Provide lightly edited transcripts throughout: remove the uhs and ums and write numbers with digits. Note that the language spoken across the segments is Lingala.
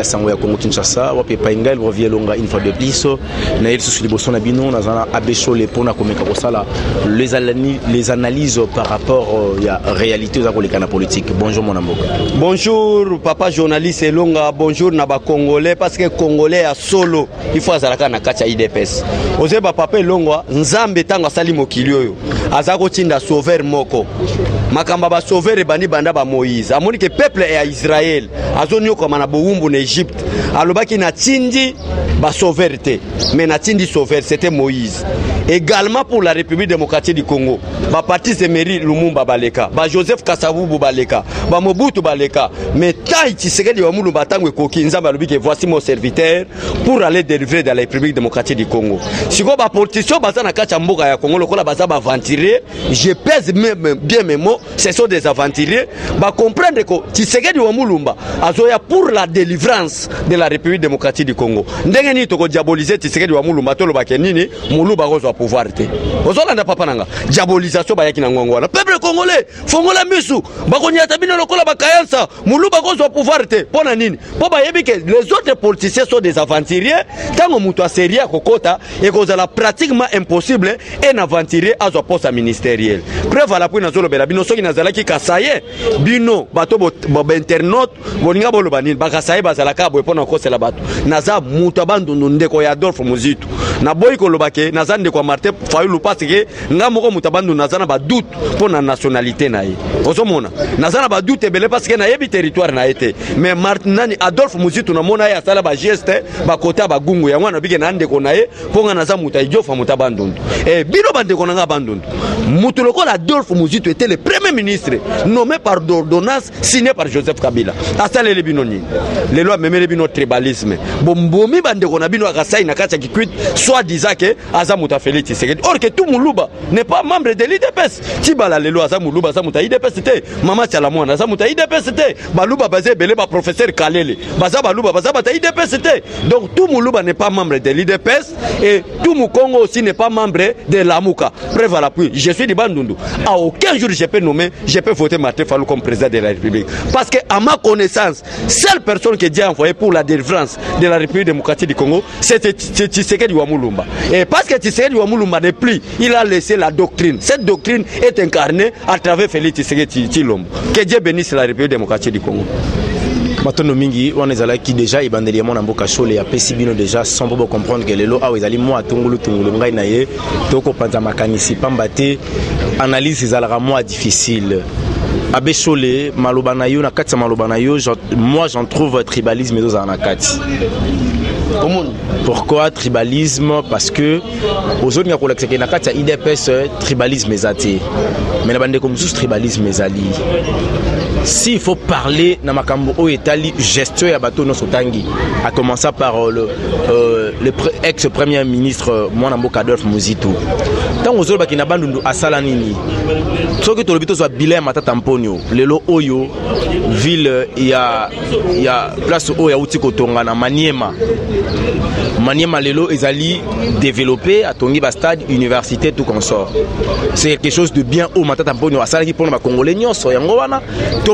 Sango ya Congo Kinshasa wa pepa ingal revient longa une fois de plus na il sous liboso na bino na zana abesho le pona komeka kosala les analyses par rapport ya réalité za koleka na politique. Bonjour mon amboka. Bonjour papa journaliste Elonga, bonjour na ba congolais parce que congolais a solo il faut azalaka na kacha IDPS. Oze ba papa Elonga nzambe tanga sali mokili oyo azako tinda sauver moko. Makamba ba sauver bani banda ba Moïse. Amoni que peuple ya Israël azonyo koma na bowumbu na Égypte. Alobaki na tindi ba sauveté. Mais na tindi sauver c'était Moïse. Également pour la République démocratique du Congo. Ba parti Emery Lumumba baleka, ba Joseph Kasavubu baleka, ba Mobutu baleka. Mais tant Tshisekedi wa Mulumba tango ekoki nzamba lobi que voici mon serviteur pour aller délivrer dans la République démocratique du Congo. Siko ba politiciens baza na kacha mboka ya Congo lokola baza ba aventurier, je pèse bien mes mots, ce sont des aventuriers, ba comprendre que Tshisekedi wa Mulumba azoya pour la délivrance de la République démocratique du Congo. Ndenge ni toko diaboliser Tshisekedi wa Mulumba to loba kenini Mulumba kozwa pouvoir te. Ozolanda papa nanga diabolisation ba yaki na ngongo la peuple congolais fongola misu bakonya tabino lokola bakayansa Mulumba kozwa pouvoir te. Pona nini? Po ba yebi que les autres politiciens sont des aventuriers tango mutu a seria kokota et kozala pratiquement impossible un aventurier azwa poste ministériel. Preuve à la point nazolo bela bino soki nazala ki kasaye bino bato bo internaute boninga bolo banini bakasaye bazala ka bo pona ko sela bato naza mutu abandundu ndeko ya Adolphe Muzitu na boy ko lobake naza ndeko Martin Fayulu parce que ngamoko mutu abandundu naza na ba doute pona nationalité na ye ozomona naza na ba doute ebele parce que na yebi territoire na été mais Martin nani Adolphe Muzitu na mona ya sala ba geste ba kota ba gungu ya mwana bige na ndeko na ye ponga naza mutu ijofa mutu abandundu bino bandeko na abandundu mutu lokola Adolphe Muzitu était le premier ministre nommé par ordonnance signé par Joseph Kabila asale le binoni les lois même le bino tribalisme bombomi bandeko na bino akasai na kata kikwit soit disant que azamuta Félix Tshisekedi or que tout Muluba n'est pas membre de l'IDPS tibala les lois azamuluba azamuta IDPS te mama chala mwana azamuta IDPS te baluba bazé belé ba professeur Kalele baza baluba baza bata IDPS te donc tout Muluba n'est pas membre de l'IDPS et tout Mukongo aussi n'est pas membre de l'Amuka preuve à l'appui je suis de Bandundu à aucun jour je peux nommer je peux voter Martin Fayulu comme président de la République parce que à ma connaissance seule personne qui est déjà envoyée pour la délivrance de la République démocratique du Congo c'est Tshisekedi wa Mulumba et parce que Tshisekedi wa Mulumba n'est plus il a laissé la doctrine cette doctrine est incarnée à travers Félix Tshisekedi Tshilombo que Dieu bénisse la République démocratique du Congo. Matono mingi on ezala qui déjà ibandeli mon amboka chole ya pesibino déjà sans pour comprendre que lelo a ezali moi tungulu ngai na ye toko panza makanisi pambate analyse ezalaka moi difficile abe chole maloba na yo na kati maloba na yo moi j'en trouve tribalisme dans na kati. Pourquoi tribalisme? Parce que aux autres na kati IDPS tribalisme ezati mais na bande comme sous tribalisme ezali. S'il faut parler na makambo o etali gestion ya bato no sotangi à commencer par le ex-premier ministre Mwana Mboka Adolphe Muzitu tango zolo bakina bandundu asala nini soki tolobito zo bilan matata mponyo lelo oyo ville ya place oyo uti kotonga na Maniema lelo ezali développé à tongi ba stade université tout consort c'est quelque chose de bien au matata mponyo asala ki pona ba congolais nyonso yango wana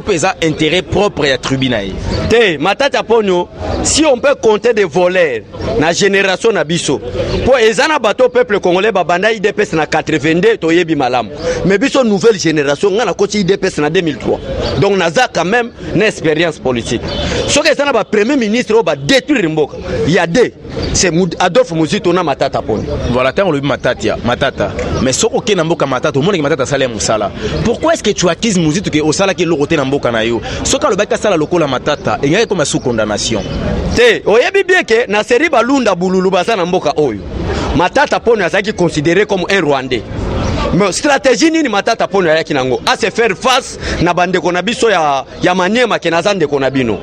pesa intérêt propre à tribunal. Te matata ponyo si on peut compter des voleurs na génération na biso pour ezana bato peuple congolais babanda IDPS na 82 toyebi malamu mais biso nouvelle génération ngana koti IDPS na 2003 donc naza quand même une expérience politique ce que ezana ba premier ministre ba détruire mboka il y a deux c'est Adolphe Muzitu na matata ponyo voilà tant on le matata mais so OK na mboka matata au monde que matata sala musala pourquoi est-ce que tu accuses Muzitu que osala ki lokote na mboka na yo soka le baka sala lokola matata et ngaki comme sous condamnation te oyebi bien que na seri balunda bululu basa na mboka oyo matata ponyo azaki considéré comme un Rwandais. Mais stratégie nini matata ponyo yaki nango à se faire face na bandeko na biso ya Maniema ke nazande ko na bino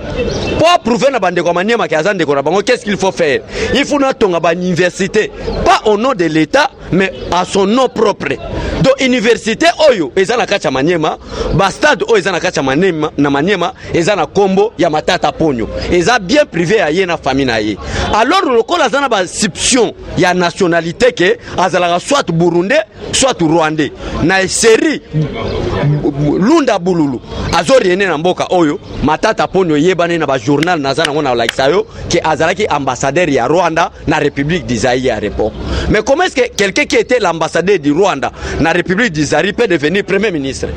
pour prouver na bandeko Maniema ke azande ko na bango qu'est-ce qu'il faut faire il faut na tonga ba université pas au nom de l'État mais à son nom propre donc université oyo ezana kacha Maniema ba stade oyo ezana kacha Maniema na Maniema ezana kombo ya matata ponyo eza bien privé ya ye na famille na ye alors lokola zana ba exception ya nationalité que azalaka soit burundais soit rwandais na série lunda bululu azoriene na mboka oyo matata ponyo yebane na ba journal nazana ngona like sayo que azalaki ambassadeur ya Rwanda na République d'Isaïe à l'époque. Mais comment est-ce que quelqu'un qui était l'ambassadeur du Rwanda na République d'Isaïe peut devenir premier ministre?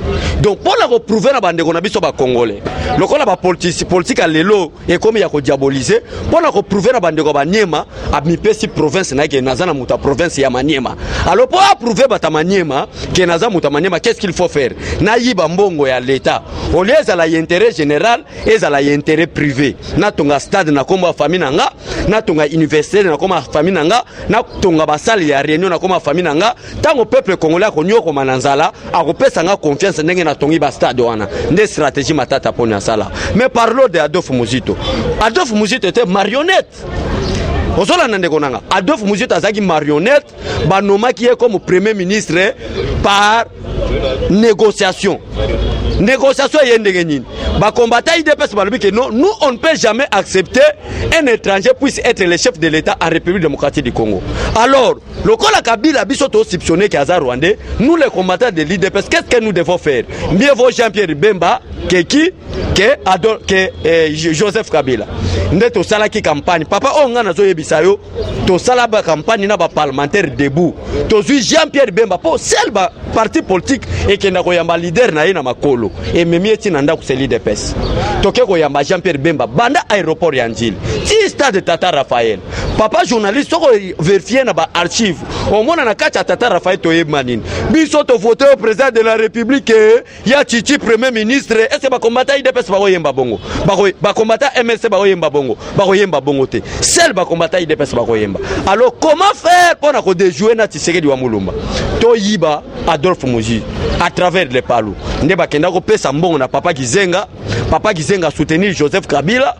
Donc pour la prouver na bande kona biso ba congolais lokola ba politique à lelo et comme ya ko diaboliser pour la prouver na bande ko ba Niema a mipesi province na ke nazana muta province ya Maniema. Alors pour prouver ba Maniema que nazana muta Maniema, qu'est-ce qu'il faut faire? Na yiba mbongo ya l'état au lieu za la intérêt général et za la intérêt privé. Na tonga stade na komba famille nanga, na tonga université na komba famille nanga, na tonga basali ya réunion na komba famille nanga. Tango peuple congolais ko nyoko mananzala akopesa nga confiance ndenge na tongi ba stade wana. Nde stratégie matata pona sala. Mais parlons de Adolphe Muzito. Adolphe Muzito était marionnette. Osola nande konanga Adolphe Muzito azaki marionnette banoma qui est comme premier ministre par négociation yendenge nini ba combattant IDPS balobi que non, nous on ne peut jamais accepter un étranger puisse être le chef de l'État en République démocratique du Congo. Alors lokola Kabila biso to soupçonné que azar rwandais, nous les combattants de l'IDPS, qu'est-ce que nous devons faire? Mieux vaut Jean-Pierre Bemba que Joseph Kabila. Nde to sala ki campagne papa o ngana zo yebisayo to sala ba campagne na ba parlementaire debout to zui Jean-Pierre Bemba po seul ba parti politique et que na ko yamba leader na ina makolo et memi eti nanda ku seli de pes to ke ko yamba Jean-Pierre Bemba banda aéroport ya Njili ti stade Tata Raphaël papa journaliste ko vérifier na ba archive au mona na kacha Tata Raphaël to yemanine biso to voter au président de la République ya Chichi premier ministre est ce ba combattant IDPS ba ko yamba bongo ba combattant MLC ba ko yamba bongo ba ko yemba bongo te seul ba combattant IDPS ba ko yemba. Alors comment faire pour na ko déjouer na Tshisekedi wa Mulumba to yiba Adolphe Muzito à travers les palus nde ba kenda ko pesa mbongo na papa Kizenga soutenir Joseph Kabila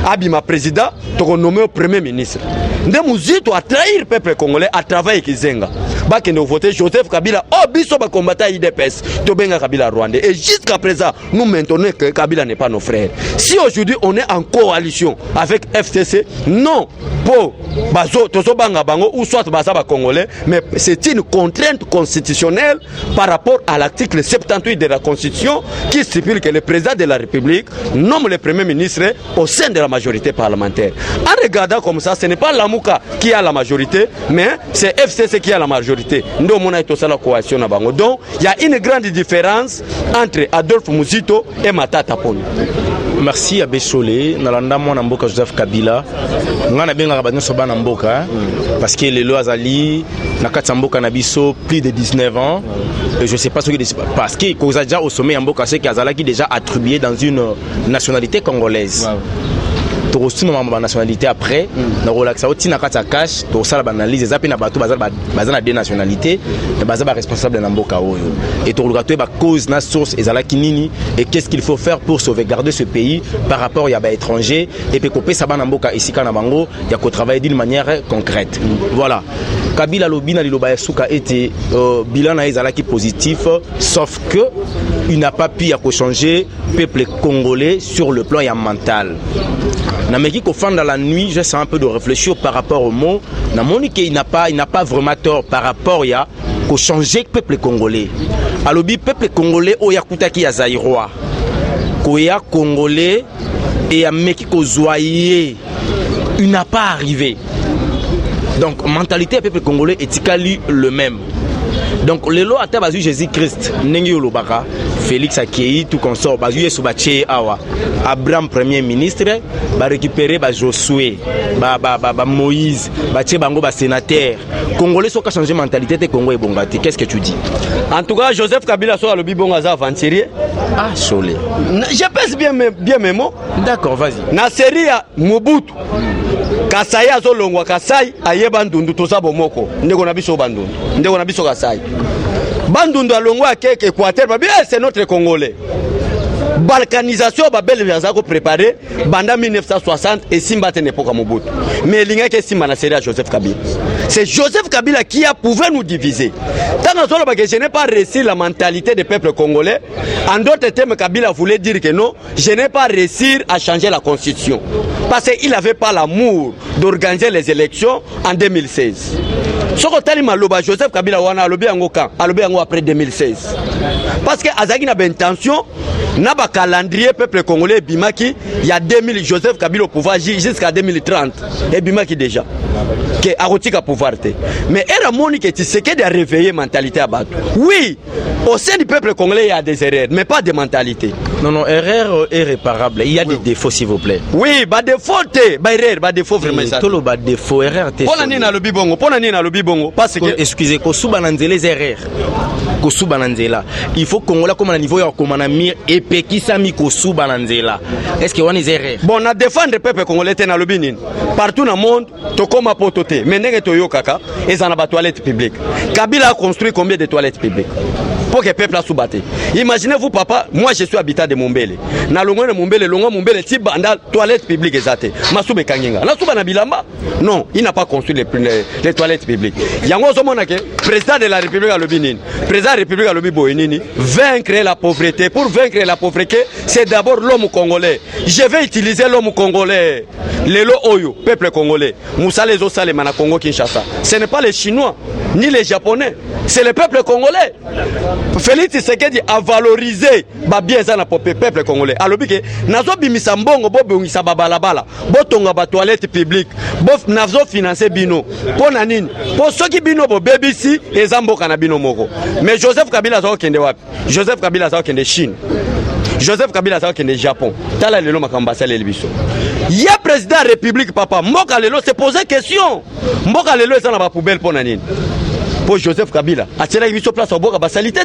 abima président to ko nommer premier ministre nde Muzito a trahir peuple congolais à travers Kizenga ba kenda voter Joseph Kabila o biso ba combattant IDPS to benga Kabila rwandais et jusqu'à présent nous maintenons que Kabila n'est pas nos frères. Si aujourd'hui on est en coalition avec FCC, non pour bazo tozo banga bango ou soit baza ba congolais, mais c'est une contrainte constitutionnelle par rapport à l'article 78 de la Constitution qui stipule que le président de la République nomme le premier ministre au sein de la majorité parlementaire. En regardant comme ça, ce n'est pas Lamuka qui a la majorité, mais c'est FCC qui a la majorité. Nous on a la coalition na bango. Donc il y a une grande différence entre Adolphe Muzito et Matata Ponyo. Merci à Bécholé, Nalanda Mwana Mboka Joseph Kabila. Ngana benga rabano soba na mboka parce que les lois azali na kati mboka na biso plus de 19 ans. Et je sais pas ce que parce que Koza déjà au sommet mboka c'est qu'azala qui déjà attribué dans une nationalité congolaise. To reçu ma nationalité après na relaxa oti na kati cash to sala banaliser zapi na bato bazana deux nationalités et bazaba responsable na mboka oyo et to lukato ba cause na source ezala kinini et qu'est-ce qu'il faut faire pour sauvegarder ce pays par rapport ya ba étranger et pe kopé ça na mboka isika na bango ya ko travailler d'une manière concrète. Voilà. Kabila lobina liloba ya suka était bilan na ezala ki positif sauf que il n'a pas pu changer peuple congolais sur le plan ya mental. Na meki ko fanda dans la nuit, j'essaie un peu de réfléchir par rapport au mot. Na monique il n'a pas vraiment tort par rapport ya ko changer peuple congolais. Alobi peuple congolais o yakutaki ya Zaïrois. Ko ya congolais et ya meki ko zoyer. Il n'a pas arrivé. Donc mentalité peuple congolais est le même. Donc les lois à bazu Jésus-Christ nengi olobaka Félix Akei tout consort bazu Yesu bache awa Abraham premier ministre ba récupérer ba Josué ba Moïse bache bango ba sénateur congolais soka changer mentalité te Congo et bongati. Qu'est-ce que tu dis? En tout cas Joseph Kabila so alobi bonga za aventurier. Ah Cholé. Je pèse bien mes mots. D'accord, vas-y. Na série ya Mobutu Kasai azolongwa Kasai ayeba ndundu toza bomoko ndeko na biso bandundu ndeko na biso Kasai bandundu alongwa keke Équateur ba bien c'est notre Congolais. Balkanisation babel vyaza ko préparer banda 1960 et Simba tene époque Mobutu. Mais linga ke Simba na série Joseph Kabila. C'est Joseph Kabila qui a pouvoir nous diviser. Tant je n'ai pas réussi la mentalité du peuple congolais. En d'autres termes, Kabila voulait dire que non, je n'ai pas réussi à changer la constitution. Parce qu'il n'avait pas l'amour d'organiser les élections en 2016. Ce que Joseph Kabila wana alobi yango après 2016. Parce que Azaki n'a pas intention, n'a pas calendrier peuple congolais bimaki, il y a 2000 Joseph Kabila au pouvoir jusqu'à 2030 et bimaki déjà. Que Arotika pouvoir. Mais elle a monique et Tshisekedi a réveillé mentalité à Batou. Oui, au sein du peuple congolais il y a des erreurs, mais pas de mentalité. Non, erreur irréparable. Il y a des défauts, s'il vous plaît. Oui, défaut, défaut vraiment ça. Tout le défaut, erreur. Parce que excusez, les erreurs. Il faut qu'on ait comme un niveau comme un amir et Pekisami Kosu Bananzela. Est-ce qu'il y a des erreurs? Bon, on a défendu le peuple congolais dans le Bénin. Partout dans le monde, to comme à pototé. Mais n'est-ce que kaka et ça n'a pas de toilettes publiques. Kabila a construit combien de toilettes publiques pour que le peuple a sous-battu? Imaginez-vous, papa, moi je suis habitant de Mumbele. Na longo de Mumbele, type dans toilettes publiques exactes. Masube Kanginga. Na suba na bilamba? Non, il n'a pas construit les toilettes publiques. Yango Zomonake, président de la République à Lobinin, président de la République à Lobi-Boenini, vaincre la pauvreté. Pour vaincre la pauvreté, c'est d'abord l'homme congolais. Je vais utiliser l'homme congolais. Lelo Oyo, peuple congolais. Moussa les Osale Mana Congo Kinshasa. Ce n'est pas les Chinois, ni les Japonais. C'est le peuple congolais. Félix Tshisekedi a valorisé bien ça na peuple congolais. Alors que nazo bimisa mbongo bo bongisa babalabala, bo tonga ba toilette publique, bo nazo financer bino. Po nanini? Po soki bino bo BBC ezamboka na bino moko. Mais Joseph Kabila zo kende wapi? Joseph Kabila zo kende Chine. Joseph Kabila zo kende Japon. Tala lelo makambasa le biso. Ya président de la République papa, mboka lelo se poser question. Mboka lelo eza na ba poubelle po nanini? Pour Joseph Kabila, a tiré une place au bois à basalité.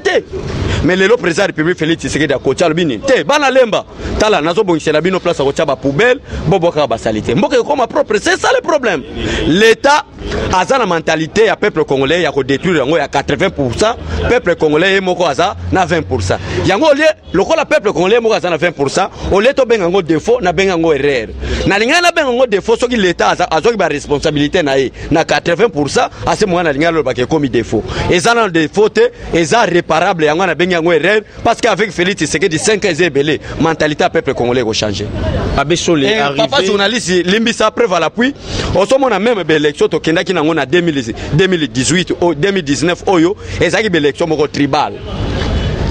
Mais le président de la République Félix Tshisekedi a coaché Albini. Te, bana lemba. Tala, nazo bongisi la bino place à Kochaba poubelle, boboka basalité. Mboka comme propre, c'est ça le problème. L'État a la mentalité à peuple congolais, il y a détruire il y a 80%, peuple congolais est moko aza na 20%. Yango lié, le peuple congolais moko aza na 20%, au lieu to bengango défaut na bengango erreur. Na linga na bengango défaut soki l'État a ba responsabilité na 80%, à ce moment na linga lo ba ke komi défaut. Et ça dans défaut et ça réparable yango na bengango erreur parce qu'avec Félix Tshisekedi 5 ans zébelé, mentalité à peuple congolais ko changer. Abesholé arrivé. Papa journaliste limbisa preuve à l'appui, au sommet na même élection to kenda ki na ngona 2018 ou 2019 oyo ezaki élection moko tribal.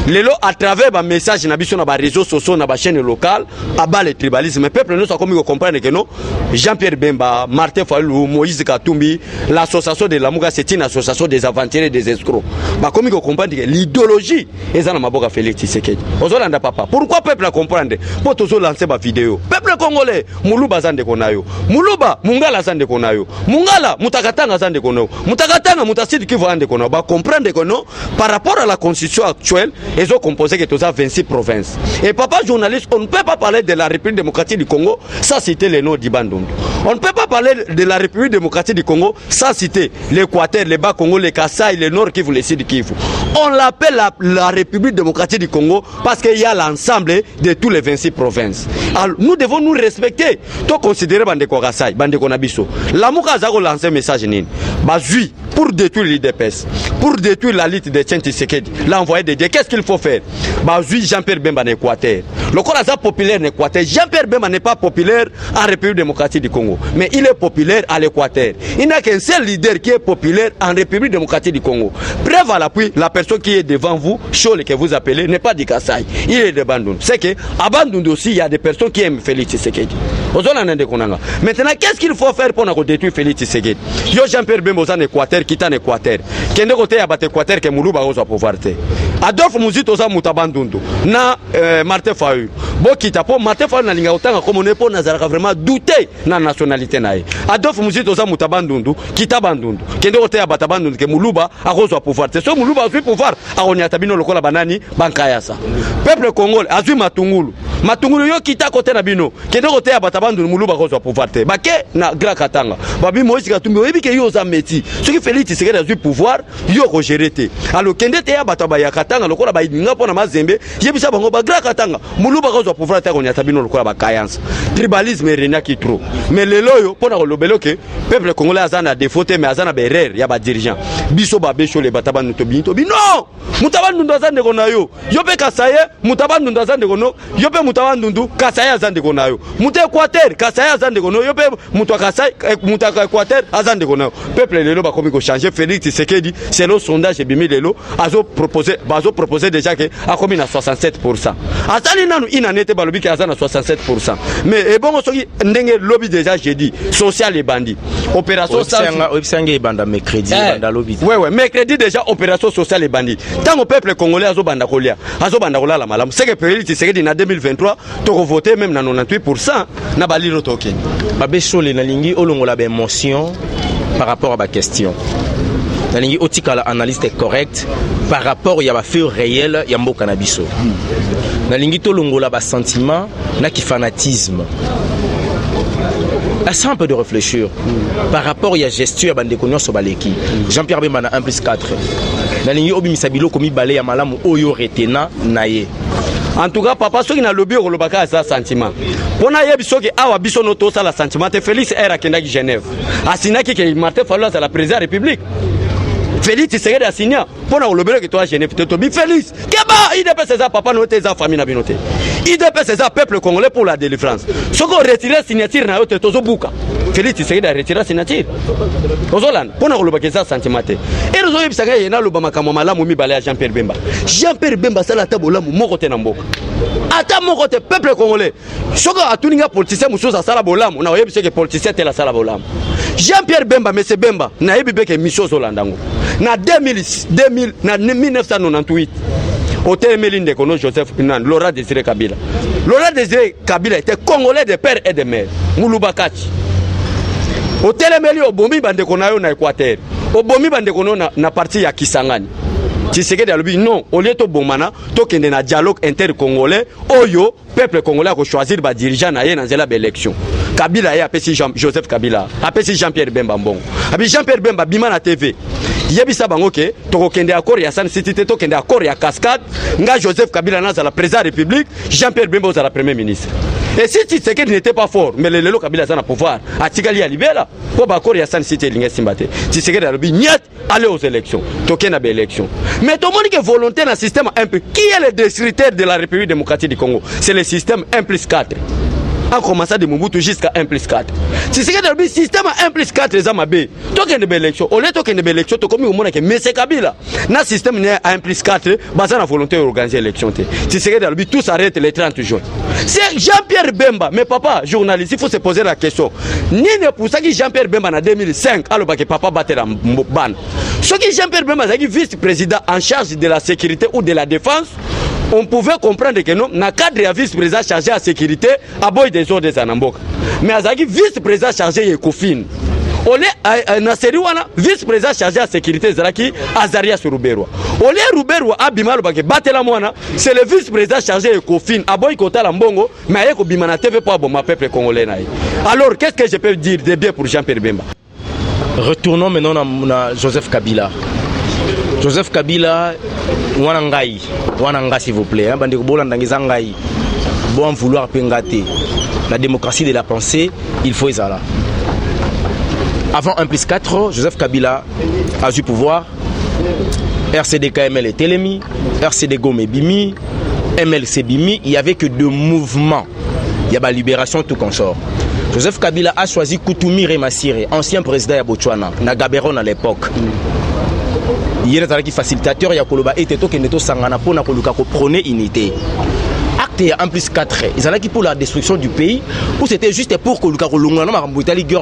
Lelo à travers ba message na biso na ba réseaux sociaux na ba chaîne locale aba le tribalisme. Le peuple nous a comme comprendre que non Jean-Pierre Bemba, Martin Fayulu, Moïse Katumbi, l'association de Lamuka c'est une association des aventuriers des escrocs. Ba comme comprendre que l'idéologie est dans maboka Félix Tshisekedi. Ozolanda papa. Pourquoi peuple a comprendre? Pour tozo lancer ba vidéo. Peuple congolais, Muluba zande konayo. Muluba Mungala zande konayo. Mungala Mutakatanga zande konayo. Mutakatanga Mutasidi Kivu zande konayo. Ba comprendre que non par rapport à la constitution actuelle ils ont composé que tout ça 26 provinces. Et papa journaliste, on ne peut pas parler de la République démocratique du Congo sans citer les noms d'Ibandundu. On ne peut pas parler de la République démocratique du Congo sans citer l'Équateur, les Bas-Congo, les Kasaï, les Nord Kivu, les Sud Kivu. On l'appelle la République démocratique du Congo parce qu'il y a l'ensemble de tous les 26 provinces. Alors, nous devons nous respecter. Tout considérer Bandeko Kasaï, Bandeko Nabiso. Lamuka Zago lance un message Bazui pour détruire l'IDPS, pour détruire la lutte de Tshisekedi, l'envoyé de Dieu. Qu'est-ce qu'il faut faire? Bazui Jean-Pierre Bemba en Équateur. Le Koraza populaire en Équateur. Jean-Pierre Bemba n'est pas populaire en République démocratique du Congo, mais il est populaire à l'Équateur. Il n'y a qu'un seul leader qui est populaire en République démocratique du Congo. Preuve à l'appui, la personne qui est devant vous, Chole que vous appelez, n'est pas du Kasaï. Il est de Bandundu. C'est que à Bandundu aussi, il y a des personnes qui aiment Félix Tshisekedi. Maintenant, qu'est-ce qu'il faut faire pour détruire Félix Tshisekedi? Yo Jean-Pierre Bemba en Équateur, qui est en Équateur. Kende côté à Équateur que Moulouba a pouvoir. Adolphe Muzito za mutabandundu na Martin Fayulu. Bo kita po Martin Fayulu na linga utanga comme on est pour nazaraka vraiment douter na nationalité nae. Adolphe Muzito za mutabandundu kita bandundu. Kende côté à batabandundu que Moulouba a reçu pouvoir. C'est ça Moulouba a reçu pouvoir a onyata bino lokola banani bankayasa. Peuple congolais a reçu Matungulu. Matungulu yo kita côté na bino. Kende côté à batabandundu Moulouba a reçu pouvoir te. Ba ke na Grand Katanga. Babi Moïse Katumbi oyebi ke yo za meti. Ce qui Félix Tshisekedi a reçu pouvoir yo ko gérer te. Alors kende te ya bataba ya Katanga lokola ba idinga pona mazembe yebisa bango ba Grand Katanga Moulouba ko zo pouvoir ta ko nyata bino lokola ba kayansa. Tribalisme renia ki trop. Mais lelo yo pona ko lobelo ke peuple congolais azana défaut mais azana ba erreur ya ba dirigeant. biso babesho le bataba nto binto bi non mutabandu ndazande konayo yope kasaye mutabandu ndazande kono yope mutabandu kasaye azande konayo muta Équateur kasaye azande kono yope muta kasaye muta Équateur azande konayo peuple lelo ba komi ko changer Félix Tshisekedi c'est le sondage bimi lelo azo proposer déjà que a komi na 67%. Atali nanu inanete balobi ki azana 67%. Mais et bon soki ndenge lobby déjà j'ai dit social et bandit opération Obsanga et banda mercredi banda lobby. Ouais mercredi déjà opération sociale et bandit. Tant au peuple congolais azo banda kolia la malamu. C'est que Félix Tshisekedi na 2023 to voter même na 98% na baliro token. Babé Chole na lingi olongola ba émotion par rapport à ma question. Na lingi otika la analyse est correcte par rapport ya ba fait réel ya mboka na biso. Na lingi to longola ba sentiment na ki fanatisme. C'est un peu de réfléchir par rapport à la gestion de la Sobaleki. Jean-Pierre Bemba na 1+4. Na lingi obi misabilo komi balé ya malamu oyo retena naye. En tout cas papa soki na lobby olobaka za sentiment. Pona yebi soki awa biso no to sala sentiment te Félix era kendaki Genève. Asinaki ke Martin Fayulu à la présidence de la République. Félix Tshisekedi asigna pona olobelo ke to a Genève te bi Félix. Keba IDP c'est ça papa no te za famille na binote. IDP c'est ça peuple congolais pour la délivrance. Soko retirer signature na yo te tozo buka. Félix Tshisekedi a retiré signature. Ozolan pona olobaka za sentiment te. Et rezo yebi saka yena lobama kama malamu mi balé Jean-Pierre Bemba. Jean-Pierre Bemba sala tabolamu moko te na mboka. Ata moko te peuple congolais. Soko atuninga politicien musoza sala bolamu na yebi seke politicien te la sala bolamu. Jean-Pierre Bemba monsieur Bemba na yebi beke mission zolandango. Na 1998 Hôtel Melinde Kono Joseph Pinan Laurent Désiré Kabila. Laurent Désiré Kabila était congolais de père et de mère. Moulubakachi. Hôtel Meli Obomi bande konayo na Équateur. Obomi bande kono na partie ya Kisangani. Tshisekedi alobi non, au lieu to bomana, to kende na dialogue inter-congolais, oyo peuple congolais ko choisir ba dirigeant na ye na zela élection. Kabila ya apesi Joseph Kabila, apesi Jean-Pierre Bemba mbongo. Abi Jean-Pierre Bemba bima na TV. Yebisa bango ke to kende accord ya San City to kende accord ya Cascade, nga Joseph Kabila na za la président de la République, Jean-Pierre Bemba za la premier ministre. Et si Tshisekedi n'était pas fort, mais le lelo Kabila za na pouvoir, atikali ya libela, ko ba accord ya San City linga simbate. Tshisekedi alobi nyat aller aux élections, to kende ba élection. Mais tout le monde qui est volontaire dans le système 1+, qui est le distributeur de la République démocratique du Congo? C'est le système 1+4. En commençant de Mobutu jusqu'à 1+4. Si c'est que le système 1+4 les amabé, token de élection, au lieu token de élection, to comme au monde que mais c'est Kabila. Na système 1+4, basé sur la volonté d'organiser l'élection. Si c'est que le tout s'arrête le 30 juin. C'est Jean-Pierre Bemba, mais papa, journaliste, il faut se poser la question. Ni ne pour ça que Jean-Pierre Bemba en 2005, alors que papa battait la ban. Ce qui Jean-Pierre Bemba, c'est vice-président en charge de la sécurité ou de la défense. On pouvait comprendre que non, na cadre ya vice-président chargé à sécurité, à boy des ordres des Anamboka. Mais azaki vice-président chargé à Kofin. Olé na série wana vice-président chargé à sécurité Zalaki Azaria Ruberwa. Olé Ruberwa abimalo bake batela mwana, c'est le vice-président chargé à Kofin, à boy kota la mbongo, mais ayeko bimana TV pour aboma peuple congolais naï. Alors qu'est-ce que je peux dire de bien pour Jean-Pierre Bemba? Retournons maintenant à Joseph Kabila. Joseph Kabila, wanangai s'il vous plaît, hein, bandeko bolandangiza ngai. Bon vouloir pengate. La démocratie de la pensée, il faut ezala. Avant 1+4, Joseph Kabila a eu pouvoir. RCD KML et Télémi, RCD Gome Bimi, MLC Bimi, il n'y avait que deux mouvements. Il y a la libération tout consort. Joseph Kabila a choisi Koutoumi Remassire, ancien président de Botswana, na Gaborone à l'époque. Il y a un facilitateur, il y a un éteto qui est sangana pour prôner unité. Acte 1+4, ils allaient pour la destruction du pays, ou c'était juste pour que le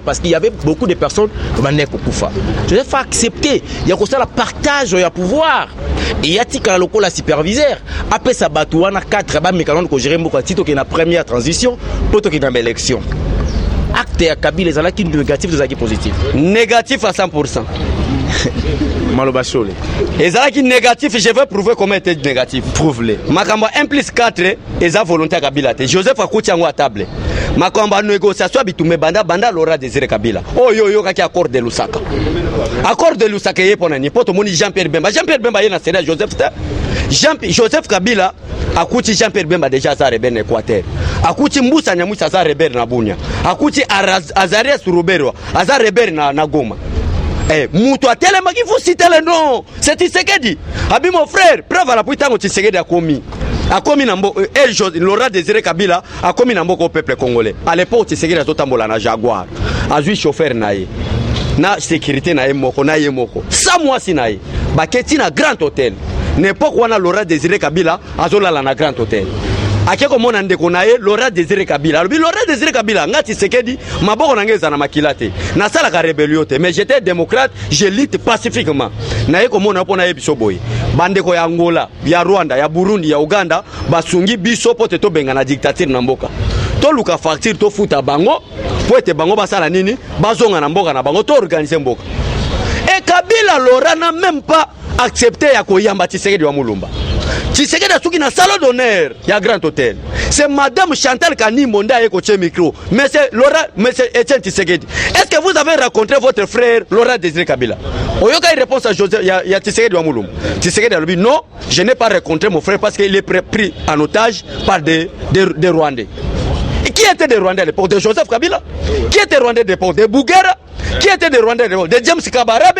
parce qu'il y avait beaucoup de personnes qui m'ont Koufa. Je vais faire accepter, il y a ça le partage, il y a pouvoir. Et il y a la superviseur. Après ça, il y a 4 mécanismes que gérer beaucoup de la première transition pour qu'il y ait une élection. Acte à Kabila, les alaki négatifs, les alaki positifs. Négatif à 100%. Maloba Chole. Les alaki négatifs, je vais prouver comment était négatif. Prouve-le. Makamba 1+4, ils ont volonté à Kabila. Joseph a coûté à table. Makamba négociation habituée banda Laurent Désiré Kabila. Oh yo kaki accord de Lusaka. Accord de Lusaka yé pour nani. Poto moni Jean-Pierre Bemba. Jean-Pierre Bemba yé na série Joseph Kabila a coûté Jean-Pierre Bemba déjà à rebelle Équateur. A coûté Moussa Nyamoussa à rebelle na Bunia. A coûté Azaria Surubero, à rebelle na Goma. Moutou a tellement qu'il faut citer le nom. C'est Tshisekedi. Abi mon frère, preuve à la putain où Tshisekedi a commis. A commis Laurent Désiré Kabila a commis au peuple congolais. À l'époque, Tshisekedi a tout tambola na Jaguar. A joué chauffeur naïe. Na sécurité naïe moko, naïe moko. 100 mois si naïe. Baketi na grand hôtel. N'importe où on a Laurent Désiré Kabila, a zola la na grand hôtel. Akeko mona ndeko naye Laurent Désiré Kabila. Laurent Désiré Kabila ngati Tshisekedi maboko nangeza na makilate. Na sala ka rébellion te mais j'étais démocrate, je lutte pacifiquement. Naye ko mona pona yebiso boy. Bandeko ya Angola, ya Rwanda, ya Burundi, ya Uganda basungi biso pote to benga na dictature na mboka. To luka facture to futa bango po ete bango basala nini bazonga na mboka na bango to organiser mboka. Et Kabila Laurent n'a même pas accepté ya koyamba Tshisekedi wa Mulumba. Tshisekedi a souki na salon d'honneur, il y a grand hôtel. C'est madame Chantal Kani Monda et coché micro. Monsieur Laurent, monsieur Etienne Tshisekedi. Est-ce que vous avez rencontré votre frère Laurent Désiré Kabila? Oyoka il répond à Joseph, il y a Tshisekedi Wamulum. Tshisekedi a dit non, je n'ai pas rencontré mon frère parce qu'il est pris en otage par des Rwandais. Et qui était des Rwandais à l'époque? De Joseph Kabila? Qui était Rwandais à l'époque? De Bougara? Qui était des Rwandais à l'époque? De James Kabarabe?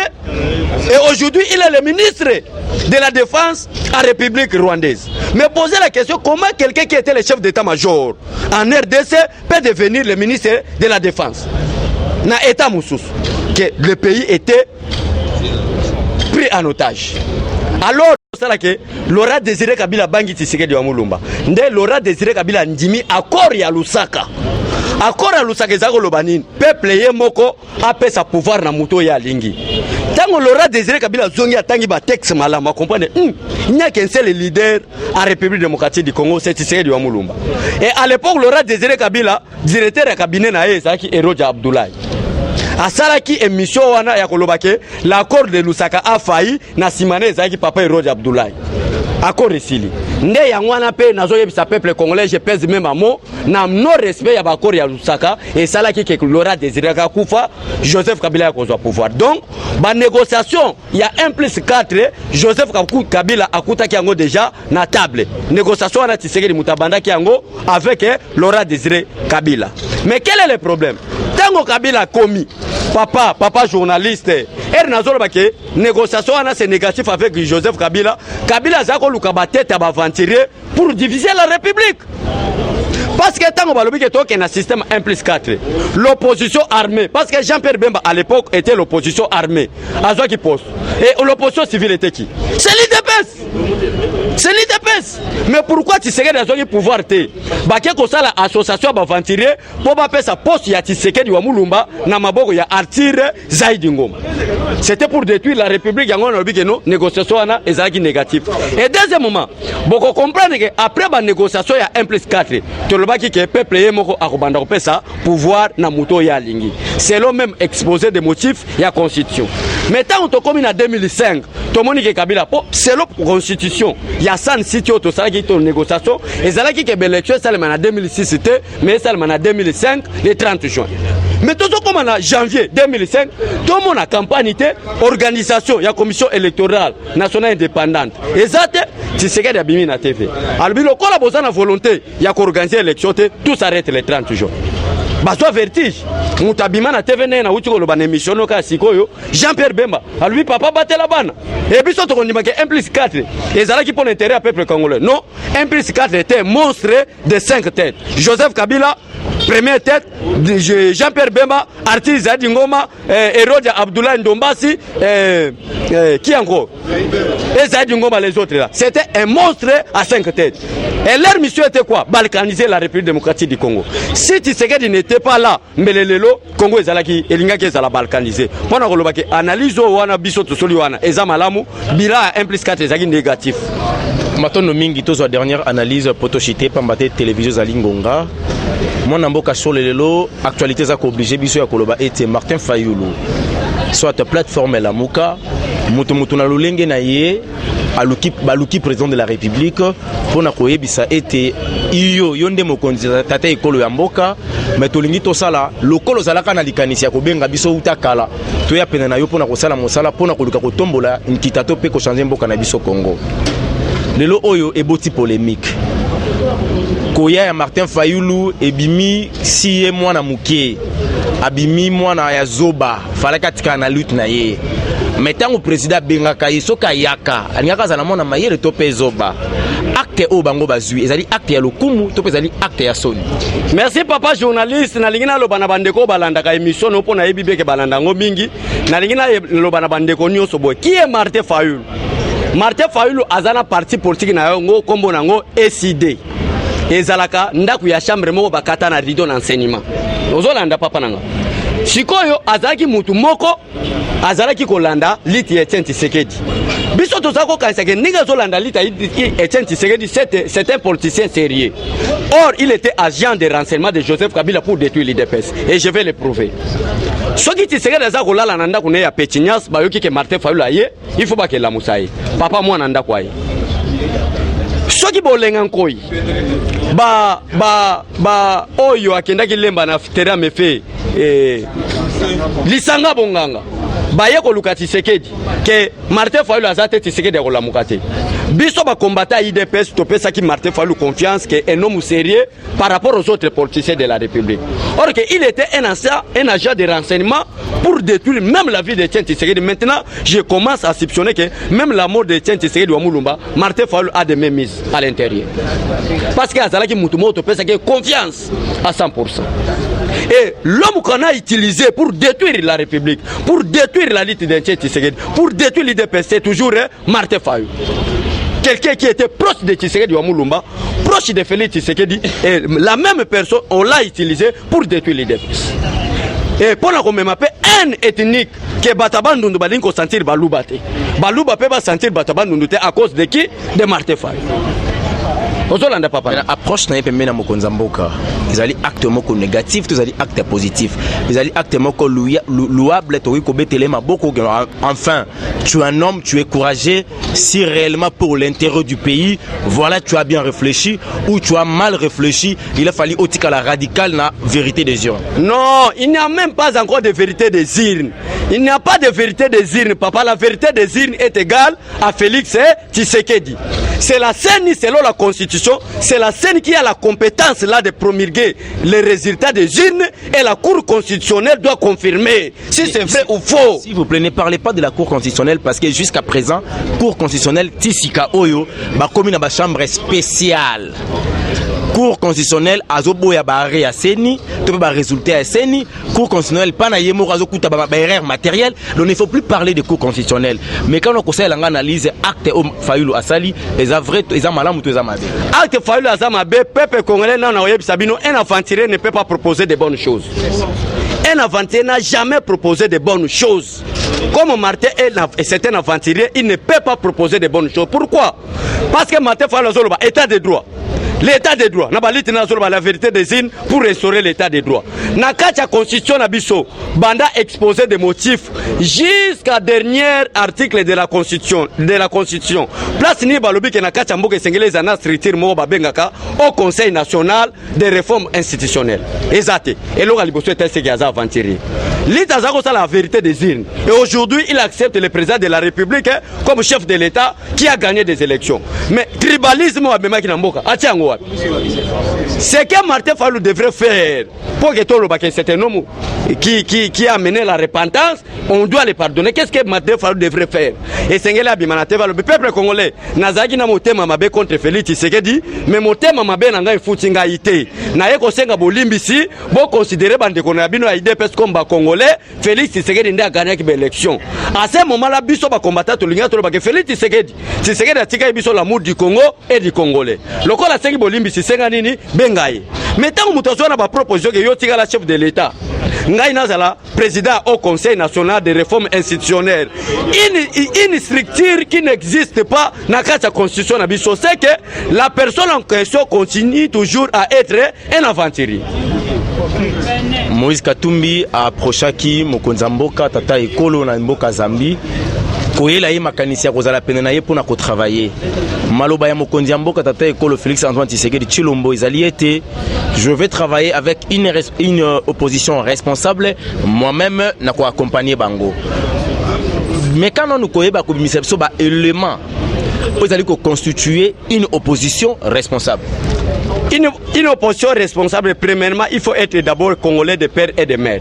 Et aujourd'hui, il est le ministre de la Défense en République rwandaise. Mais posez la question, comment quelqu'un qui était le chef d'état-major en RDC peut devenir le ministre de la Défense? Dans l'état Moussous, que le pays était pris en otage. Alors, que Laurent Désiré Kabila bangi Tshisekedi wa Mulumba. Nde Laurent Désiré Kabila ndimi accord ya Lusaka. Accord ya Lusaka ezako lobanini. Peuple ye moko ape sa pouvoir na muto ya lingi. Tango Laurent Désiré Kabila zongi atangi ba texte malama comprendre. Il n'y a qu'un seul leader en République démocratique du Congo, c'est Tshisekedi wa Mulumba. Et à l'époque Laurent Désiré Kabila, directeur ya cabinet na ye Zaki Eroja Abdoulaye. Asalaki émission wana ya kolobake l'accord de Lusaka a failli na simane Zaki papa Eroja Abdoulaye. Accord resili. Nde yangwana pe nazoyebisa peuple congolais je pèse même mot na non respect ya accord ya Lusaka et salaki ke Laurent Désiré Kabila Joseph Kabila kozwa pouvoir. Donc ba négociation il y a 1+4 Joseph Kabila akutaki yango déjà na table. Négociation wana Tshisekedi mutabandaki yango avec Laurent Désiré Kabila. Mais quel est le problème? Tango Kabila commis papa journaliste er nazolo bake négociation wana c'est négatif avec Joseph Kabila. Kabila zako lukaba tête à aventurier pour diviser la République. Parce que tant qu'on a un système 1+4, l'opposition armée, parce que Jean-Pierre Bemba à l'époque était l'opposition armée, à ce qui pose. Et l'opposition civile était qui? C'est l'IDPS. C'est l'IDPS. Mais pourquoi Tshisekedi a le pouvoir? Baké ko sala association aventurier pour pas sa poste ya Tshisekedi wa Mulumba na maboko ya Arthur Zaidi Ngoma. C'était pour détruire la République yango na biki no négociation na ezaki négatif. Et deuxièmement, beaucoup comprendre que après la négociation il y a 1+4. Tolobaki que peuple yemoko akobanda kopesa pouvoir na muto ya lingi. C'est le même exposé des motifs ya constitution. Mais tant on comme en 2005, tout le monde qui Kabila c'est la constitution. Il y a 100 sites au ça qui est négociation et ça qui est élection ça en 2006 mais ça en 2005 le 30 juin. Mais tout ça comme en janvier 2005, tout le monde a campagne organisation, il y a commission électorale nationale indépendante. Et ça Tshisekedi a bimi na TV. Alors le collaboration na volonté, il y a qu'organiser l'élection, tout s'arrête le 30 juin. Baso vertige mutabima na TV na uti ko loba émission no ka sikoyo Jean-Pierre Bemba alui papa batela bana et biso to kondima ke 1+4 ezala ki pour l'intérêt à peuple congolais. Non, 1+4 était monstre de 5 têtes. Joseph Kabila première tête, Jean-Pierre Bemba, Arthur Zaidi Ngoma, Erodia Abdoulaye Ndombasi, qui encore? Et Zaidi Ngoma les autres là. C'était un monstre à 5 têtes. Et leur mission était quoi? Balkaniser la République démocratique du Congo. Si Tshisekedi n'était pas là, mais le Congo ezalaki elinga ki ezala balkaniser. Pona ko lobaki analyse wana biso to soli wana ezamalamu bila 1+4 ezaki négatif. Matono mingi tozo dernière analyse potochité pambate télévision za Lingonga. Mon amboka sur le lelo actualité za ko obligé biso ya koloba ete Martin Fayulu soit plateforme la muka mutu na lolenge na ye aluki président de la République pour na koyebisa ete iyo yonde mokonzi tata ekolo ya mboka mais tolingi to sala lokolo zalaka na likanisi ya kobenga biso utakala to ya pena na yo pona kosala mosala pona koluka kotombola nkitato pe ko changer mboka na biso Congo. Lelo oyo eboti polémique. Koya ya Martin Fayulu ebimi si ye mwana muke abimi mwana ya zoba falaka tika na lutte na ye mais tango président bengaka isoka yaka alingaka za na mona mayele to pe zoba acte o bango bazui ezali acte ya lokumu to pe ezali acte ya soni. Merci papa journaliste na lingina lo bana bandeko balanda ka émission no pona yebi beke balanda ngo mingi na lingina lo bana bandeko nyoso boy qui est Martin Fayulu. Martin Fayulu azana parti politique na yo ngo kombo na ngo SID ezalaka ndaku ya chambre moko bakata na rideau d'enseignement ozolanda papa nanga sikoyo azalaki mutu moko azalaki kolanda liti Etienne Tshisekedi biso tozako kanisa ke ninga zolanda liti Etienne Tshisekedi c'est un politicien sérieux. Or il était agent de renseignement de Joseph Kabila pour détruire l'IDPS et je vais le prouver. Soki Tshisekedi azako lala nanda kune ya Petignas bayoki ke Martin Fayulu aye il faut ba ke la musaye papa moi nanda kwa ye soki bolenga nkoi ba oyo akendaki lemba na terrain mefe lisanga bonganga baye koluka Tshisekedi ke Martin Fayulu azate Tshisekedi akolamuka te biso ba combattre IDPS topesa ki Martin Fayulu confiance que un homme sérieux par rapport aux autres politiciens de la République. Or que il était un agent de renseignement pour détruire même la vie de Etienne Tshisekedi. Maintenant, je commence à soupçonner que même la mort de Etienne Tshisekedi wa Mulumba, Martin Fayulu a des mémises à l'intérieur. Parce que azalaki mutu moto pesa que confiance à 100%. Et l'homme qu'on a utilisé pour détruire la République, pour détruire la lutte d'Etienne Tshisekedi, pour détruire l'IDPS, c'est toujours Martin Fayulu. Quelqu'un qui était proche de Tshisekedi wa Mulumba, proche de Félix Tshisekedi, et la même personne, on l'a utilisé pour détruire l'IDPS. Et pour la même haine ethnique que Batabandundu balin ko sentir Baluba te. Baluba peut pas sentir Batabandundu te à cause de qui? De Martin Fayulu. Ozolanda papa. Approche na yepembe na mokonza mboka. Ezali acte moko négatif, ezali acte positif. Ezali acte moko louable, to ko betele maboko. Enfin, tu es un homme, tu es courageux, si réellement pour l'intérêt du pays, voilà, tu as bien réfléchi ou tu as mal réfléchi, il a fallu otika la radicale na vérité des urnes. Non, il n'y a même pas encore de vérité des urnes. Il n'y a pas de vérité des urnes, papa. La vérité des urnes est égale à Félix Tshisekedi. C'est la scène selon la Constitution, c'est la scène qui a la compétence là de promulguer les résultats des urnes et la Cour constitutionnelle doit confirmer si c'est vrai ou faux. S'il vous plaît, ne parlez pas de la Cour constitutionnelle parce que jusqu'à présent, Cour constitutionnelle Tisika Oyo, ba commune à ba chambre spéciale. Cour constitutionnelle azoboya barré à Seni, tu peux pas résulter à Seni. Cour constitutionnelle pas na yemo azokuta ba erreur matérielle. Donc il ne faut plus parler de cour constitutionnelle. Mais quand on conseille l'analyse acte Fayulu asali, les vrais, les malamu tous les mabe. Acte Fayulu azamabe, peuple congolais na oyeb sabino, un aventurier ne peut pas proposer de bonnes choses. Un aventurier n'a jamais proposé de bonnes choses. Comme Martin est un aventurier, il ne peut pas proposer de bonnes choses. Pourquoi? Parce que Martin Fayulu azoloba état de droit. L'état de droit, la vérité des îles pour restaurer l'état de droit. Nakacha constitution nabiso, banda exposé des motifs jusqu'à dernier article de la constitution. Place ni balobi ke nakacha mboke sengele zana structure mo babengaka au Conseil national des réformes institutionnelles. Exact. Et l'on a liboso était ce qui a aventuré. L'État a la vérité des îles. Et aujourd'hui, il accepte le président de la République comme chef de l'État qui a gagné des élections. Mais tribalisme wa bema kinamboka. Ce que Martin Fayulu devrait faire pour que tout le monde, c'est un homme qui a mené la repentance, on doit le pardonner. Qu'est-ce que Martin Fayulu devrait faire? Et c'est le peuple congolais nazaki na motema mabe contre Félix Tshisekedi, mais motema mabe na ngai futinga ité. Na yeko senga bolimbisi, bo considérer bande kona bino ya IDPS comme ba congolais, Félix Tshisekedi nda gagné ki élection. À ce moment-là, biso ba combattre to linga to ba que Félix Tshisekedi atika biso l'amour du Congo et du Congolais. Lokola sengi bolimbisi senga nini bengaye. Mais tant que nous avons proposition que yotika la chef de l'État, ngai nazala président au Conseil national de réformes institutionnelles. Une structure qui n'existe pas dans la constitution nabiso, c'est que la personne en question continue toujours à être un aventurier. Moïse Katumbi a approché mokonza mboka tata ekolo na mboka Zambi. Koyela ye makanisi ya kozala pene na ye pona ko travailler. Maloba ya mokonzi ya mboka tata ekolo Félix Antoine Tshisekedi Tshilombo ezali ete je vais travailler avec une opposition responsable, moi-même na ko accompagner bango. Mais quand on nous koyeba ko bimisa biso ba élément ezali ko constituer une opposition responsable. Une opposition responsable, premièrement, il faut être d'abord congolais de père et de mère.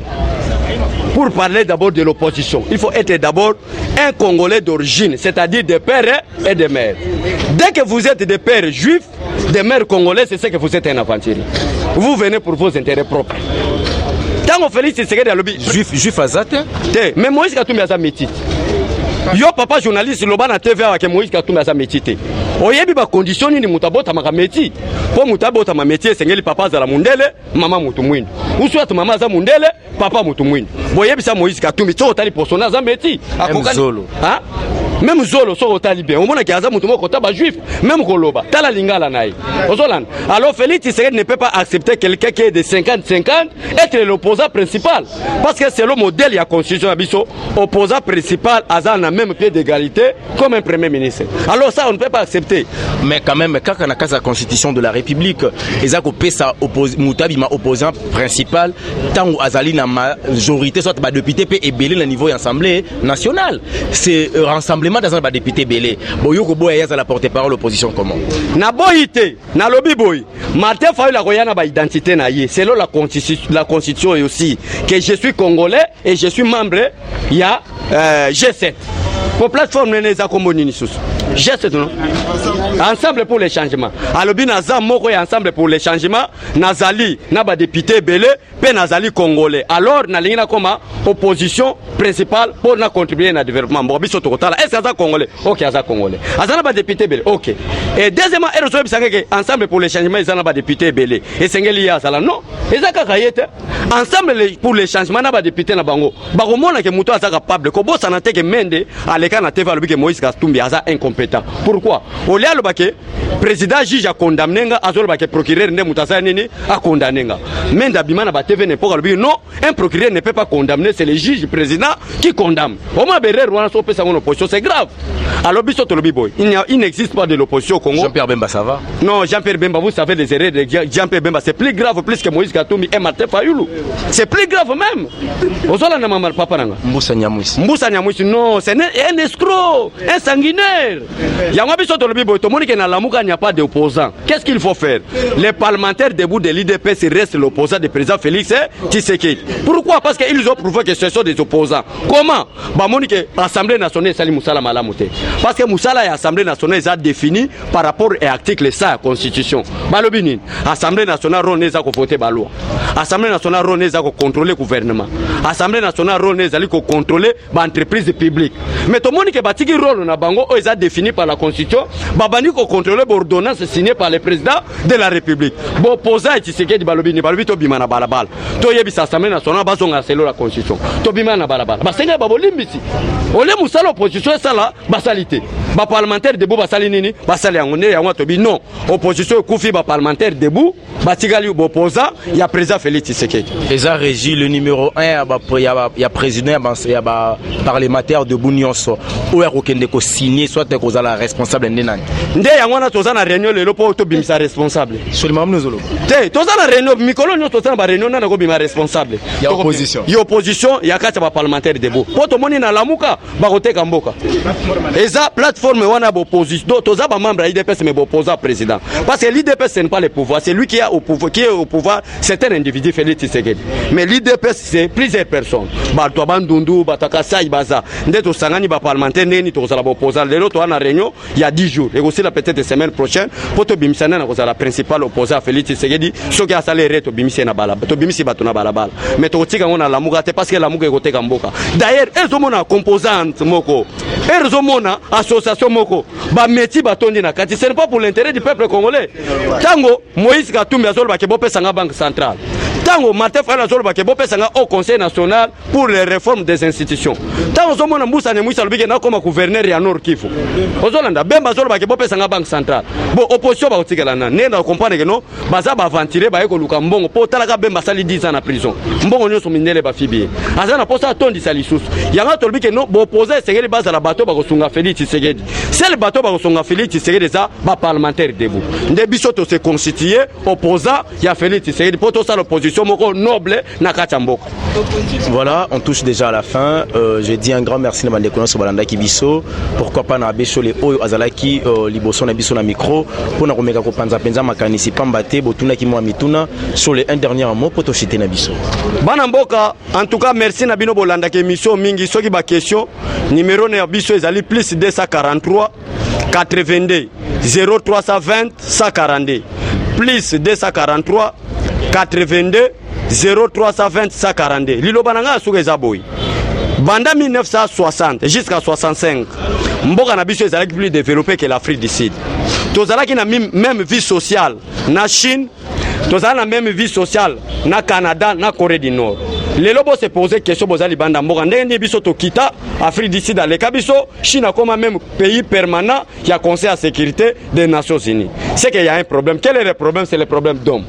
pour parler d'abord de l'opposition, il faut être d'abord un Congolais d'origine, c'est-à-dire des pères et des mères. Dès que vous êtes des pères juifs, des mères congolais, c'est ce que vous êtes un aventurier. Vous venez pour vos intérêts propres. Tant qu'on Félix Tshisekedi a lobby juif azate, mais Moïse Katumbi a sa métite. Yo papa journaliste loba na TV avec Moïse Katumbi a sa métite. Oyebi ba condition ni mutabota maka métier. Po mutabota ma métier sengeli papa za la mundele, mama mutu mwindu. Uswat mama za mundele, papa mutu mwindu. Boyebi sa Moïse Katumbi to tali personnage za métier. Zolo. Hein? Même Zolo so tali bien. O mona ki aza mutu moko taba juif, même koloba. Tala lingala naï. Ozolan. Alors Félix Tshisekedi ne peut pas accepter quelqu'un qui est de 50-50 être l'opposant principal. Parce que c'est le modèle de la constitution abisso, opposant principal à na même pied d'égalité comme un premier ministre. Alors ça on ne peut pas accepter. Mais quand même quand on a la constitution de la République, ezako pesa Moutabi ma opposant principal tant azali na majorité soit ba député pe ebelé na niveau assemblée nationale. C'est rassemblement dans un ba député belé. Boyoko boya za la porte-parole opposition comment? Na boyité, na lobby boy. Martin Fayulu la koyana ba identité na yé. Selon la constitution et aussi que je suis congolais et je suis membre il y a G7. Pour plateforme Neneza Komboni Nissous. G7 non. Ensemble pour les changements. Alobi naza moko et ensemble pour les changements. Nazali naba député belé, pe nazali congolais. Alors na lingina koma opposition principale pour na contribuer na développement. Bon biso tokotala. Est-ce que congolais? OK, aza congolais. Azana ba député belé. OK. Et deuxièmement, eroso bisangeke ensemble pour les changements, ils ba député belé. Et sengeli ya sala non. Ezaka kayete. Ensemble pour les changements na ba député na bango. Ba komona ke muto aza capable ko bossa na teke mende aleka na TV alobi ke Moïse Katumbi aza incompétent. Pourquoi? Au lieu le président juge a condamné nga azol ba ke procureur ndé mutasa nini a condamné nga. Mais d'abimana ba TV ne pas non, un procureur ne peut pas condamner, c'est le juge président qui condamne. Au moins berer wana so pesa mon opposition, c'est grave. Alors biso to lobi boy, il n'existe pas de l'opposition au Congo. Jean-Pierre Bemba ça va? Non, Jean-Pierre Bemba, vous savez les erreurs de Jean-Pierre Bemba, c'est plus grave plus que Moïse Katumbi et Martin Fayulu. C'est plus grave même. Ozola na mama papa nanga. Mbusa Nyamwisi. Mbusa Nyamwisi non, c'est un escroc, un sanguinaire. Yangwa biso to lobi boy, to moni ke na lamuka il n'y a pas d'opposant. Qu'est-ce qu'il faut faire? Les parlementaires debout de l'IDPS restent l'opposant du président Félix Tshisekedi. Pourquoi? Parce qu'ils ont prouvé que ce sont des opposants. Comment? Bah moni ke Assemblée nationale sali Moussala Malamoute. Parce que Moussala et Assemblée nationale ils ont défini par rapport à l'article 100 de la Constitution. Balobini, Assemblée nationale ronne za ko voter ba loi. Assemblée nationale ronne za ko contrôler le gouvernement. Assemblée nationale ronne za ko contrôler ba entreprise publique. Mais tout le monde qui batiki rôle na bango ils ont défini par la Constitution, ba bani ko contrôler l'ordonnance signée par le président de la République. Bon opposant Tshisekedi balobini balobi to bima na balabala. To yebi sa Assemblée nationale bazonga selon la Constitution. To bima na balabala. Ba senga ba bolimbisi. Ole musala opposition sala basalité. Ba parlementaire debout basali nini? Basali yangonde yango to bi non. Opposition kufi ba parlementaire debout, ba tigali opposant, il y a président Félix Tshisekedi. Eza régi le numéro 1 il y a président il y a parlementaire de Bounionso. Oya kokende ko signer soit ko za la responsable ndenani. Nde yango na toza na réunion le lopo to bimisa responsable. Seulement nous Te toza na réunion mikolo nyo toza na ba réunion na ko bima responsable. Il y a opposition. Il y a opposition, il y a kati ba parlementaire debout. Poto moni na lamuka ba koteka mboka. Eza plateforme wana ba opposition. Toza ba membre IDPS mais ba opposant président. Parce que l'IDPS ce n'est pas le pouvoir, c'est lui qui est au pouvoir, c'est un individu Félix Tshisekedi. Mais l'IDPS c'est plusieurs personnes. Ba to bandundu, ba takasai baza. Nde to sangani ba parlementaire neni to za ba opposant. Le to na réunion il y a 10 jours et aussi la peut-être semaine prochaine pour to bimisana na ko za la principale opposant Félix Tshisekedi soki asale to bimisi na bala. To bimisi bato na bala. Mais to tika ngona la muka te parce que la muka ko teka mboka. D'ailleurs, ezomona composante moko. Ezomona association moko. Ba métier batondi na kati, ce n'est pas pour l'intérêt du peuple congolais. Tango Moïse Katumbi azol ba ke bo pesa nga banque centrale. Tango Martin Fayulu azol ba ke bo pesa nga au Conseil national pour les réformes des institutions. Tango zomona Mbusa Nyamwisi alobike na comme gouverneur ya Nord Kivu. Ozolanda Bemba azol ba ke bo pesa nga banque centrale. Bon opposition ba otikela na nenda comprendre que non baza ba aventurer ba eko luka mbongo po talaka Bemba sali 10 ans na prison. Mbongo nyoso mindele ba fibi. Azana posa tondi sali susu. Yanga tolobike non bo opposer Tshisekedi baza la bateau ba ko sunga Félix Tshisekedi. C'est le bateau ba ko sunga Félix Tshisekedi ça ba parlementaire debout. Nde biso to se constituer opposant ya Félix Tshisekedi pour to ça l'opposition position moko noble na kati mboka. Voilà, on touche déjà à la fin. Je dis un grand merci à Bandeko sur Balanda Kibiso. Pourquoi pas na Becho les Oyo Azalaki Liboso na Biso na micro pour na komeka ko panza penza makanisi pambate botuna ki mo mituna sur les un dernier mot pour to citer na Biso. Bana mboka, en tout cas merci na bino Bolanda ke émission mingi soki ba question numéro na Biso ezali plus 243 82 0320 142 plus 243 82 0320 142. Lilo bananga suka ezaboy. Banda 1960 jusqu'à 65. Mboka na biso ezalaki plus développé que l'Afrique du Sud. Tozalaki na même vie sociale na Chine, tozalaki na même vie sociale na Canada, na Corée du Nord. Lelo bo se poser question bozali banda mboka ndenge biso to kita Afrique du Sud ale kabiso Chine comme même pays permanent qui a Conseil à sécurité des Nations Unies. C'est qu'il y a un problème. Quel est le problème? C'est le problème d'hommes.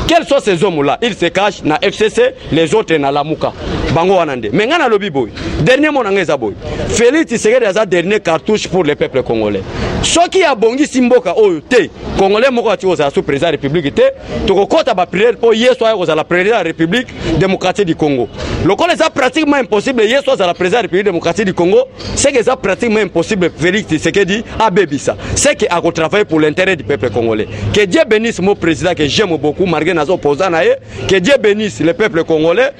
Quels sont ces hommes-là? Ils se cachent na FCC, les autres na Lamuka. Bango wanande. Mais ngana lobi boy. Dernier mot ngeza boy. Félix Tshisekedi a dernier cartouche pour le peuple congolais. Ce qui a bongi simboka oyo te congolais moko ati oza sous président de la République te to kota ba prière pour yeso ayo oza la président de la République démocratique du Congo. Le Congo est pratiquement impossible yeso oza la président de la République démocratique du Congo, c'est que c'est pratiquement impossible Félix Tshisekedi a bébisa. C'est qu'il a travaillé pour l'intérêt du peuple congolais. Que Dieu bénisse mon président que j'aime beaucoup malgré nos opposants. Que Dieu bénisse le peuple congolais.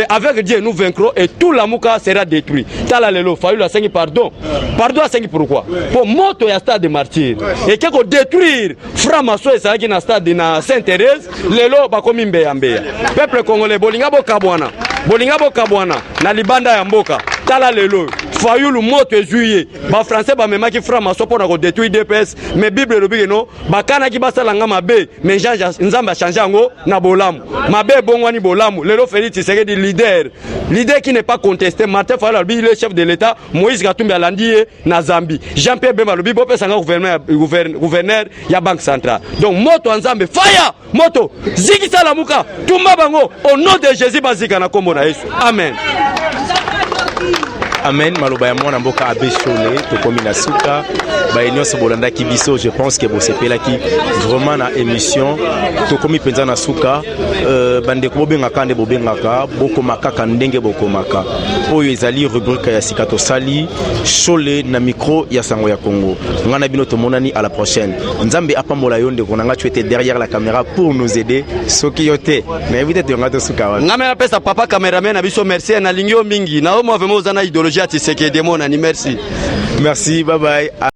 Avec Dieu nous vaincrons et tout l'amuka sera détruit. Tala lelo fayu la sengi pardon. Pardon à sengi pourquoi? Pour moto ya stade de martyr. Et que détruire Framaso et ça qui na stade de Sainte-Thérèse, lelo ba komi mbeya mbeya. Peuple congolais bolinga bo kabwana. Bolinga bo kabwana na libanda ya mboka. Tala lelo fayulu moto ezuye ba français ba memaki Framaso pona ko détruire DPS mais Bible lobi no bakana ki basala nga mabe mais nzamba changer ngo na bolamu mabe bongwani bolamu lelo Félix Tshisekedi leader qui n'est pas contesté. Martin Fayulu lobi le chef de l'État, Moïse Katumbi alandi na Zambie, Jean-Pierre Bemba lobi bo pesa nga gouverneur ya banque centrale. Donc moto nzambe fire moto zikisa la muka tumba bango au nom de Jésus bazika na kombo na Yesu. Amen. Amen. Maloba ya mwana mboka abeshole to komi na suka ba nyonso bolanda kibiso. Je pense que bo sepela ki vraiment na émission to komi penza na suka bande ko bengaka nde bobengaka boko makaka ndenge boko maka oyo ezali rubrique ya sikato sali shole na micro ya sango ya Congo. Ngana bino to monani à la prochaine. Nzambe apambola yonde konanga tu étais derrière la caméra pour nous aider soki yote mais évite de ngato suka wa ngame pesa papa cameraman na biso merci na lingio mingi na mo vraiment zana idéologie Tshisekedi mon ani merci. Merci, bye bye.